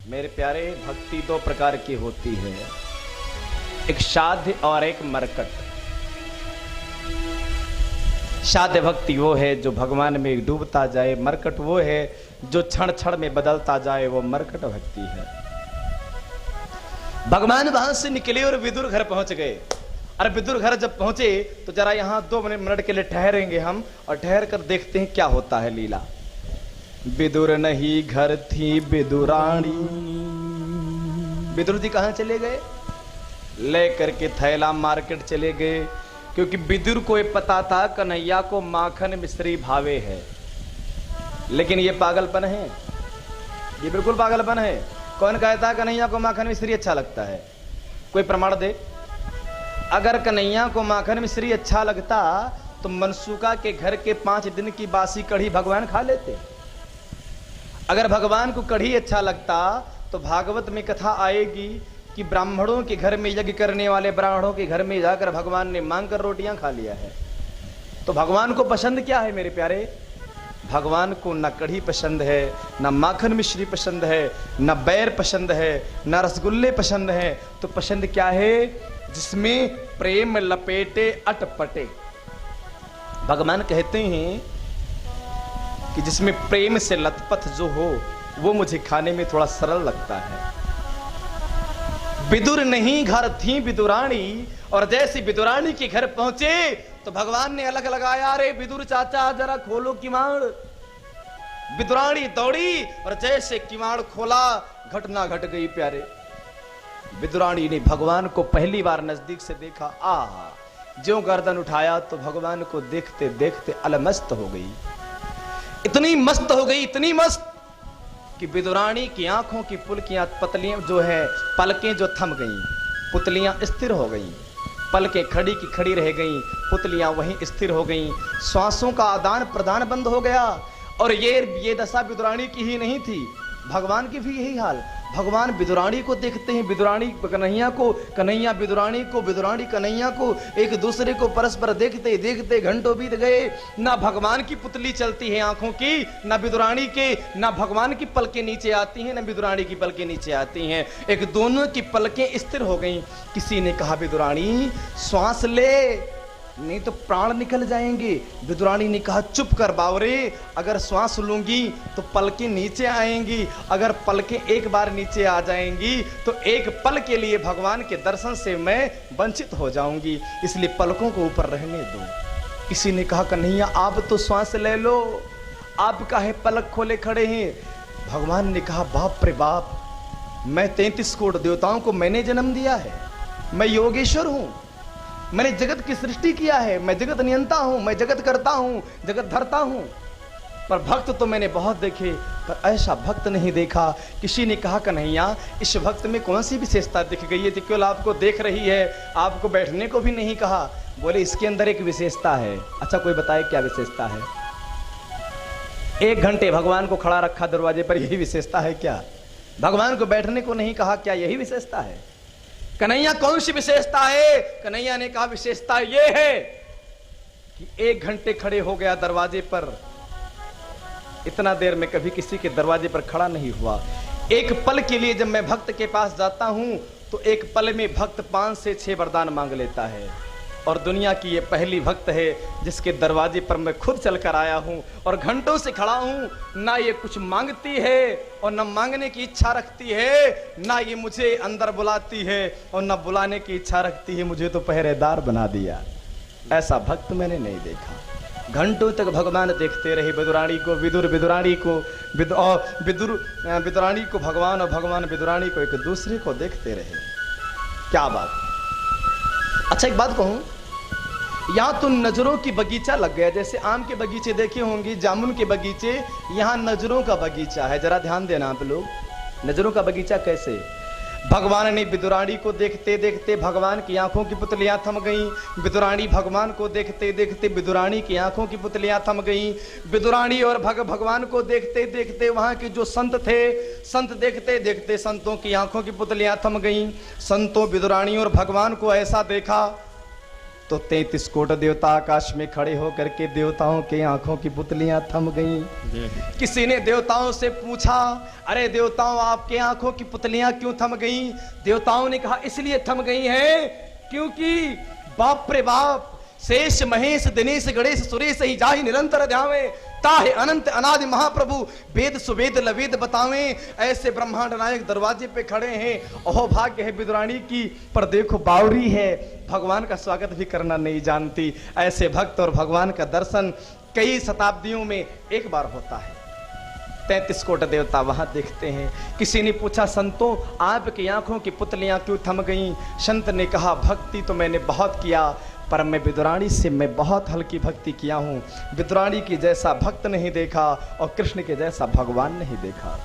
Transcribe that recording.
मेरे प्यारे, भक्ति दो प्रकार की होती है, एक साध्य और एक मरकट। साध्य भक्ति वो है जो भगवान में डूबता जाए, मरकट वो है जो क्षण क्षण में बदलता जाए, वो मरकट भक्ति है। भगवान वहां से निकले और विदुर घर पहुंच गए। अरे विदुर घर जब पहुंचे तो जरा यहां 2 मिनट के लिए ठहरेंगे हम और ठहर कर देखते हैं क्या होता है लीला। विदुर नहीं घर थी विदुरानी। विदुर जी कहां चले गए? लेकर के थैला मार्केट चले गए, क्योंकि विदुर को ये पता था कन्हैया को माखन मिश्री भावे है। लेकिन ये पागलपन है, ये बिल्कुल पागलपन है। कौन कहता है कन्हैया को माखन मिश्री अच्छा लगता है? कोई प्रमाण दे। अगर कन्हैया को माखन मिश्री अच्छा लगता तो मनसूका के घर के 5 दिन की बासी कढ़ी भगवान खा लेते। अगर भगवान को कढ़ी अच्छा लगता तो भागवत में कथा आएगी कि ब्राह्मणों के घर में यज्ञ करने वाले ब्राह्मणों के घर में जाकर भगवान ने मांग कर रोटियां खा लिया है। तो भगवान को पसंद क्या है मेरे प्यारे? भगवान को न कढ़ी पसंद है, न माखन मिश्री पसंद है, न बैर पसंद है, न रसगुल्ले पसंद है। तो पसंद क्या है? जिसमें प्रेम लपेटे अटपटे। भगवान कहते हैं कि जिसमें प्रेम से लथपथ जो हो वो मुझे खाने में थोड़ा सरल लगता है। विदुर नहीं घर थी विदुरानी, और जैसे विदुरानी के घर पहुंचे तो भगवान ने अलग लगाया, अरे विदुर चाचा जरा खोलो किवाड़। विदुरानी दौड़ी और जैसे किवाड़ खोला घटना घट गई प्यारे। विदुरानी ने भगवान को पहली बार नजदीक से देखा। आहा, ज्यों गर्दन उठाया तो भगवान को देखते देखते अलमस्त हो गई। इतनी मस्त हो गई, इतनी मस्त कि विदुरानी की आंखों की पुलकियां पतलियां जो है पलकें जो थम गईं, पुतलियां स्थिर हो गईं। पलकें खड़ी की खड़ी रह गईं, पुतलियां वहीं स्थिर हो गईं। श्वासों का आदान प्रदान बंद हो गया। और ये दशा विदुरानी की ही नहीं थी, भगवान की भी यही हाल। भगवान विदुरानी को देखते हैं, विदुरानी कन्हैया को, कन्हैया विदुरानी को, विदुरानी कन्हैया को, एक दूसरे को परस्पर देखते देखते घंटों बीत गए। ना भगवान की पुतली चलती है आंखों की, ना विदुरानी के, ना भगवान की पलकें नीचे आती हैं, ना विदुरानी की पलकें नीचे आती हैं। एक दोनों की पलकें स्थिर हो गईं। किसी ने कहा विदुरानी श्वास ले, नहीं तो प्राण निकल जाएंगे। विदुरानी ने कहा चुप कर बावरे, अगर श्वास लूंगी तो पलकें नीचे आएंगी, अगर पलकें एक बार नीचे आ जाएंगी तो एक पल के लिए भगवान के दर्शन से मैं वंचित हो जाऊंगी, इसलिए पलकों को ऊपर रहने दो। किसी ने कहा कन्हैया आप तो श्वास ले लो, आप काहे पलक खोले खड़े हैं? भगवान ने कहा बाप रे बाप, मैं 33 करोड़ देवताओं को मैंने जन्म दिया है, मैं योगेश्वर हूं, मैंने जगत की सृष्टि किया है, मैं जगत नियंता हूं, मैं जगत करता हूं, जगत धरता हूं। पर भक्त तो मैंने बहुत देखे, पर ऐसा भक्त नहीं देखा। किसी ने कहा कन्हैया इस भक्त में कौन सी विशेषता दिख गई है, केवल आपको देख रही है, आपको बैठने को भी नहीं कहा। बोले इसके अंदर एक विशेषता है। अच्छा कोई बताए क्या विशेषता है? 1 घंटे भगवान को खड़ा रखा दरवाजे पर, यही विशेषता है क्या? भगवान को बैठने को नहीं कहा, क्या यही विशेषता है? कन्हैया कौन सी विशेषता है? कन्हैया ने कहा विशेषता यह है कि 1 घंटे खड़े हो गया दरवाजे पर। इतना देर में कभी किसी के दरवाजे पर खड़ा नहीं हुआ। एक पल के लिए जब मैं भक्त के पास जाता हूं तो एक पल में भक्त 5 से 6 वरदान मांग लेता है। और दुनिया की ये पहली भक्त है जिसके दरवाजे पर मैं खुद चलकर आया हूं और घंटों से खड़ा हूं। ना ये कुछ मांगती है और ना मांगने की इच्छा रखती है, ना ये मुझे अंदर बुलाती है और ना बुलाने की इच्छा रखती है। मुझे तो पहरेदार बना दिया। ऐसा भक्त मैंने नहीं देखा। घंटों तक भगवान देखते रहे विदुरानी को, विदुरानी को, विदुरानी को भगवान और भगवान विदुरानी को, एक दूसरे को देखते रहे। क्या बात। अच्छा एक बात कहूं, यहाँ तो नजरों की बगीचा लग गया। जैसे आम के बगीचे देखे होंगे, जामुन के बगीचे, यहाँ नजरों का बगीचा है। जरा ध्यान देना आप लोग, नजरों का बगीचा कैसे? भगवान ने विदुरानी को देखते देखते भगवान की आंखों की पुतलियां थम गईं। विदुरानी भगवान को देखते देखते विदुरानी की आंखों की पुतलियां थम गईं। विदुरानी और भगवान को देखते देखते वहां के जो संत थे, संत देखते देखते संतों की आंखों की पुतलियां थम गईं। संतों विदुरानी और भगवान को ऐसा देखा तो 33 कोट देवता आकाश में खड़े होकर के देवताओं के आंखों की पुतलियां थम गईं। किसी ने देवताओं से पूछा, अरे देवताओं आपके आंखों की पुतलियां क्यों थम गईं? देवताओं ने कहा इसलिए थम गई हैं क्योंकि बाप रे बाप शेष महेश दिनेश गणेश सुरेश ही जाहि निरंतर ध्यावे ताहे अनंत अनादि महाप्रभु वेद सुवेद लवेद बतावे। ऐसे ब्रह्मांड नायक दरवाजे पे खड़े हैं। ओह भाग्य है विदुरानी की, पर देखो बावरी है, भगवान का स्वागत भी करना नहीं जानती। ऐसे भक्त और भगवान का दर्शन कई शताब्दियों में एक बार होता है। 33 कोट देवता वहां देखते हैं। किसी ने पूछा संतों आपकी आंखों की पुतलियां क्यों थम गईं? संत ने कहा भक्ति तो मैंने बहुत किया, पर मैं विदुरानी से मैं बहुत हल्की भक्ति किया हूँ। विदुरानी की जैसा भक्त नहीं देखा और कृष्ण के जैसा भगवान नहीं देखा।